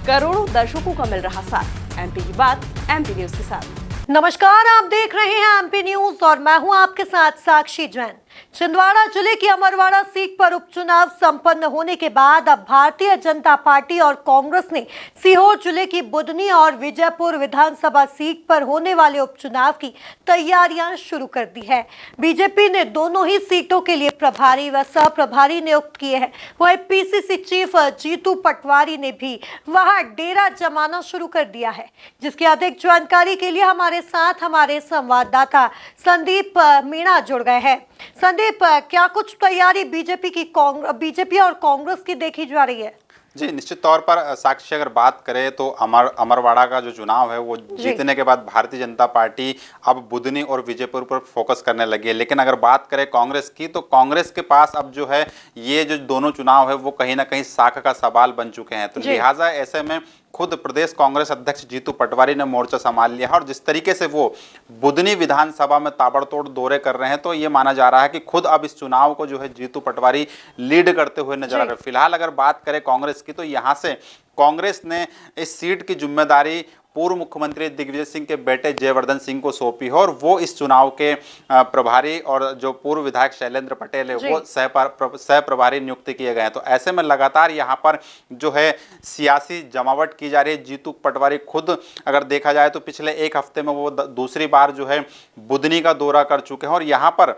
करोड़ों दर्शकों का मिल रहा साथ। एमपी की बात एमपी न्यूज के साथ। नमस्कार, आप देख रहे हैं एमपी न्यूज और मैं हूं आपके साथ साक्षी जैन। छिंदवाड़ा जिले की अमरवाड़ा सीट पर उपचुनाव संपन्न होने के बाद अब भारतीय जनता पार्टी और कांग्रेस ने सीहोर जिले की बुधनी और विजयपुर विधानसभा सीट पर होने वाले उपचुनाव की तैयारियां शुरू कर दी है। बीजेपी ने दोनों ही सीटों के लिए प्रभारी व सह प्रभारी नियुक्त किए हैं। वहीं पीसीसी चीफ जीतू पटवारी ने भी वहां डेरा जमाना शुरू कर दिया है। जिसकी अधिक जानकारी के लिए हमारे साथ हमारे संवाददाता संदीप मीणा जुड़ गए हैं। संदीप, क्या कुछ तैयारी बीजेपी और कांग्रेस की देखी जा रही है? जी, निश्चित तौर पर साक्षी, अगर बात करें तो अमरवाड़ा का जो चुनाव है वो जीतने के बाद भारतीय जनता पार्टी अब बुधनी और विजयपुर पर फोकस करने लगी है। लेकिन अगर बात करें कांग्रेस की, तो कांग्रेस के पास अब जो है ये जो दोनों चुनाव है वो कहीं ना कहीं साख का सवाल बन चुके हैं। तो लिहाजा ऐसे में खुद प्रदेश कांग्रेस अध्यक्ष जीतू पटवारी ने मोर्चा संभाल लिया है और जिस तरीके से वो बुधनी विधानसभा में ताबड़तोड़ दौरे कर रहे हैं, तो ये माना जा रहा है कि खुद अब इस चुनाव को जो है जीतू पटवारी लीड करते हुए नजर आ रहे हैं। फिलहाल अगर बात करें कांग्रेस की, तो यहाँ से कांग्रेस ने इस सीट की जिम्मेदारी पूर्व मुख्यमंत्री दिग्विजय सिंह के बेटे जयवर्धन सिंह को सौंपी है और वो इस चुनाव के प्रभारी, और जो पूर्व विधायक शैलेंद्र पटेल है वो सह प्रभारी नियुक्त किए गए हैं। तो ऐसे में लगातार यहाँ पर जो है सियासी जमावट की जा रही है। जीतू पटवारी खुद अगर देखा जाए तो पिछले एक हफ्ते में वो दूसरी बार जो है बुधनी का दौरा कर चुके हैं और यहाँ पर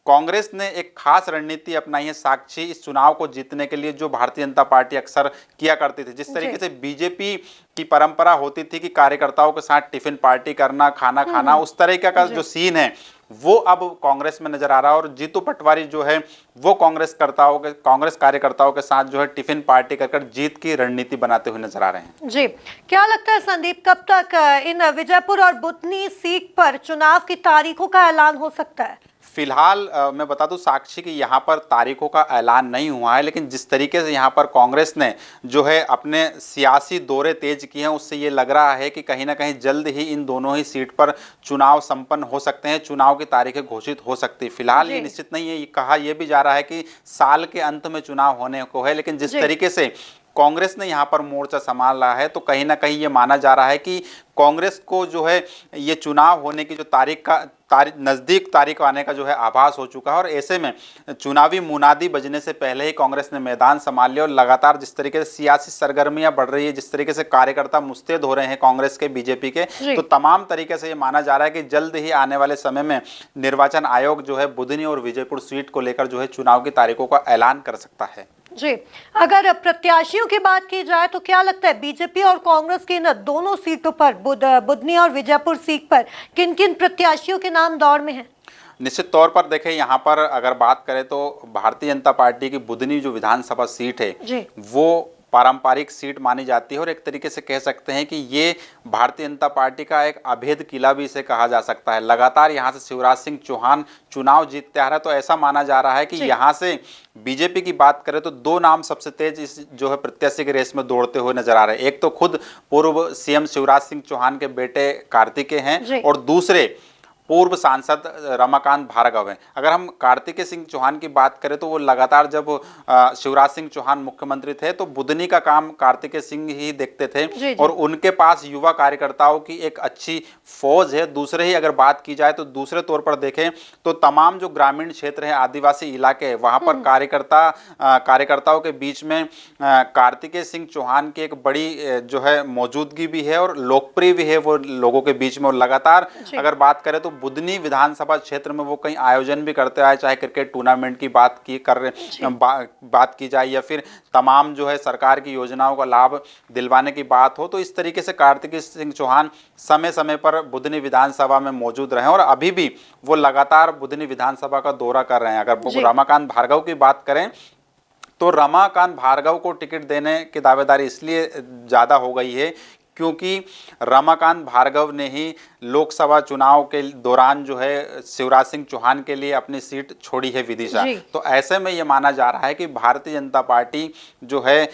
कांग्रेस ने एक खास रणनीति अपनाई है साक्षी, इस चुनाव को जीतने के लिए, जो भारतीय जनता पार्टी अक्सर किया करती थी। जिस तरीके से बीजेपी की परंपरा होती थी कि कार्यकर्ताओं के साथ टिफिन पार्टी करना, खाना खाना, उस तरीके का जो सीन है वो अब कांग्रेस में नजर आ रहा है। और जीतू पटवारी जो है वो कांग्रेस कार्यकर्ताओं के साथ जो है टिफिन पार्टी कर जीत की रणनीति बनाते हुए नजर आ रहे हैं। जी, क्या लगता है संदीप, कब तक इन विजयपुर और बुधनी सीट पर चुनाव की तारीखों का ऐलान हो सकता है? फिलहाल मैं बता दूं साक्षी कि यहाँ पर तारीखों का ऐलान नहीं हुआ है, लेकिन जिस तरीके से यहाँ पर कांग्रेस ने जो है अपने सियासी दौरे तेज किए हैं, उससे ये लग रहा है कि कहीं ना कहीं जल्द ही इन दोनों ही सीट पर चुनाव संपन्न हो सकते हैं, चुनाव की तारीखें घोषित हो सकती है। फिलहाल ये निश्चित नहीं है, ये कहा यह भी जा रहा है कि साल के अंत में चुनाव होने को है। लेकिन जिस तरीके से कांग्रेस ने यहाँ पर मोर्चा संभाल रहा है, तो कहीं ना कहीं ये माना जा रहा है कि कांग्रेस को जो है ये चुनाव होने की जो नज़दीक तारीख आने का जो है आभास हो चुका है। और ऐसे में चुनावी मुनादी बजने से पहले ही कांग्रेस ने मैदान संभाल लिया और लगातार जिस तरीके से सियासी सरगर्मियां बढ़ रही है, जिस तरीके से कार्यकर्ता मुस्तैद हो रहे हैं कांग्रेस के, बीजेपी के, तो तमाम तरीके से ये माना जा रहा है कि जल्द ही आने वाले समय में निर्वाचन आयोग जो है बुधनी और विजयपुर सीट को लेकर जो है चुनाव की तारीखों का ऐलान कर सकता है। जी, अगर प्रत्याशियों की बात की जाए तो क्या लगता है बीजेपी और कांग्रेस की इन दोनों सीटों पर, बुधनी और विजयपुर सीट पर, किन किन प्रत्याशियों के नाम दौड़ में हैं? निश्चित तौर पर देखें, यहाँ पर अगर बात करें तो भारतीय जनता पार्टी की बुधनी जो विधानसभा सीट है वो पारंपरिक सीट मानी जाती है और एक तरीके से कह सकते हैं कि ये भारतीय जनता पार्टी का एक अभेद किला भी इसे कहा जा सकता है। लगातार यहाँ से शिवराज सिंह चौहान चुनाव जीतते आ रहा है, तो ऐसा माना जा रहा है कि यहाँ से बीजेपी की बात करें तो दो नाम सबसे तेज इस जो है प्रत्याशी के रेस में दौड़ते हुए नजर आ रहे हैं। एक तो खुद पूर्व सीएम शिवराज सिंह चौहान के बेटे कार्तिकेय हैं और दूसरे पूर्व सांसद रमाकांत भार्गव हैं। अगर हम कार्तिकेय सिंह चौहान की बात करें तो वो लगातार जब शिवराज सिंह चौहान मुख्यमंत्री थे तो बुधनी का काम कार्तिकेय सिंह ही देखते थे और उनके पास युवा कार्यकर्ताओं की एक अच्छी फौज है। दूसरे ही अगर बात की जाए तो दूसरे तौर पर देखें तो तमाम जो ग्रामीण क्षेत्र है, आदिवासी इलाके है, वहाँ पर कार्यकर्ताओं के बीच में कार्तिकेय सिंह चौहान की एक बड़ी जो है मौजूदगी भी है और लोकप्रिय भी है वो लोगों के बीच में। और लगातार अगर बात करें तो बुधनी विधानसभा क्षेत्र में वो कई आयोजन भी करते आए, चाहे क्रिकेट टूर्नामेंट की बात की जाए या फिर तमाम जो है सरकार की योजनाओं का लाभ दिलवाने की बात हो। तो इस तरीके से कार्तिकेय सिंह चौहान समय समय पर बुधनी विधानसभा में मौजूद रहे और अभी भी वो लगातार बुधनी विधानसभा का दौरा कर रहे हैं। अगर रमाकांत भार्गव की बात करें तो रमाकांत भार्गव को टिकट देने की दावेदारी इसलिए ज़्यादा हो गई है क्योंकि रमाकांत भार्गव ने ही लोकसभा चुनाव के दौरान जो है शिवराज सिंह चौहान के लिए अपनी सीट छोड़ी है विदिशा। तो ऐसे में ये माना जा रहा है कि भारतीय जनता पार्टी जो है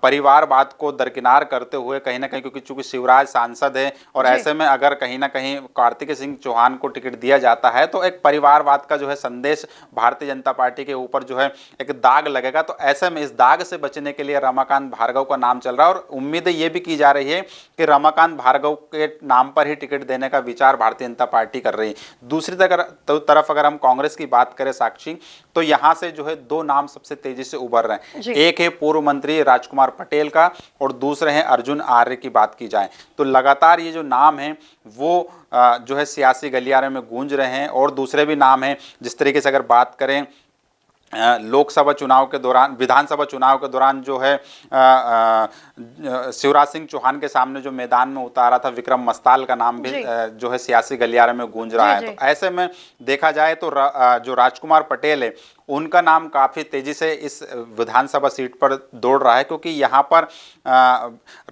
परिवारवाद को दरकिनार करते हुए कहीं ना कहीं, क्योंकि चूंकि शिवराज सांसद है और ऐसे में अगर कहीं ना कहीं कार्तिकेय सिंह चौहान को टिकट दिया जाता है तो एक परिवारवाद का जो है संदेश भारतीय जनता पार्टी के ऊपर जो है एक दाग लगेगा। तो ऐसे में इस दाग से बचने के लिए रमाकांत भार्गव का नाम चल रहा है और उम्मीद ये भी की जा रही है कि रमाकांत भार्गव के नाम पर ही टिकट देने का विचार भारतीय जनता पार्टी कर रही है। दूसरी तरफ अगर हम कांग्रेस की बात करें साक्षी, तो यहां से जो है दो नाम सबसे तेजी से उभर रहे हैं। एक है पूर्व मंत्री राजकुमार पटेल का और दूसरे हैं अर्जुन आर्य की बात की जाए तो लगातार ये जो नाम है वो जो है सियासी गलियारे में गूंज रहे हैं। और दूसरे भी नाम हैं, जिस तरीके से अगर बात करें लोकसभा चुनाव के दौरान, विधानसभा चुनाव के दौरान जो है शिवराज सिंह चौहान के सामने जो मैदान में उतारा था विक्रम मस्ताल का नाम भी जो है सियासी गलियारे में गूंज रहा है। तो ऐसे में देखा जाए तो जो राजकुमार पटेल है उनका नाम काफ़ी तेजी से इस विधानसभा सीट पर दौड़ रहा है, क्योंकि यहाँ पर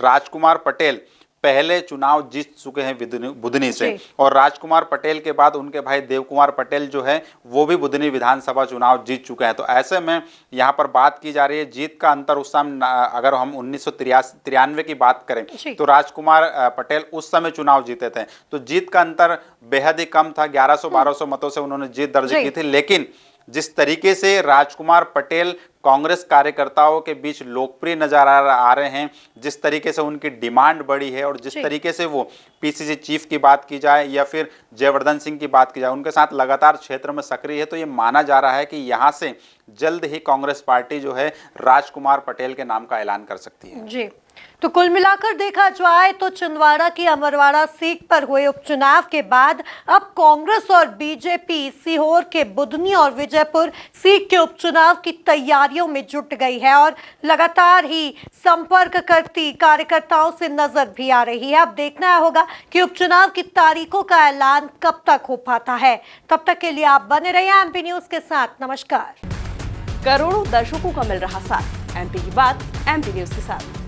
राजकुमार पटेल पहले चुनाव जीत चुके हैं बुधनी से और राजकुमार पटेल के बाद उनके भाई देव कुमार पटेल जो है वो भी बुधनी विधानसभा चुनाव जीत चुके हैं। तो ऐसे में यहाँ पर बात की जा रही है जीत का अंतर उस समय, अगर हम 1993 की बात करें तो राजकुमार पटेल उस समय चुनाव जीते थे तो जीत का अंतर बेहद ही कम था, 1100-1200 मतों से उन्होंने जीत दर्ज की थी। लेकिन जिस तरीके से राजकुमार पटेल कांग्रेस कार्यकर्ताओं के बीच लोकप्रिय नजर आ रहे हैं, जिस तरीके से उनकी डिमांड बढ़ी है और जिस तरीके से वो पीसीसी चीफ की बात की जाए या फिर जयवर्धन सिंह की बात की जाए, उनके साथ लगातार क्षेत्र में सक्रिय है, तो ये माना जा रहा है कि यहाँ से जल्द ही कांग्रेस पार्टी जो है राजकुमार पटेल के नाम का ऐलान कर सकती है। जी, तो कुल मिलाकर देखा जाए तो छिंदवाड़ा की अमरवाड़ा सीट पर हुए उपचुनाव के बाद अब कांग्रेस और बीजेपी सीहोर के बुधनी और विजयपुर सीट के उपचुनाव की तैयारियों में जुट गई है और लगातार ही संपर्क करती कार्यकर्ताओं से नजर भी आ रही है। अब देखना होगा कि उपचुनाव की तारीखों का ऐलान कब तक हो पाता है। तब तक के लिए आप बने रहिए एमपी न्यूज के साथ। नमस्कार। करोड़ों दर्शकों का मिल रहा साथ, एमपी की बात एमपी न्यूज के साथ।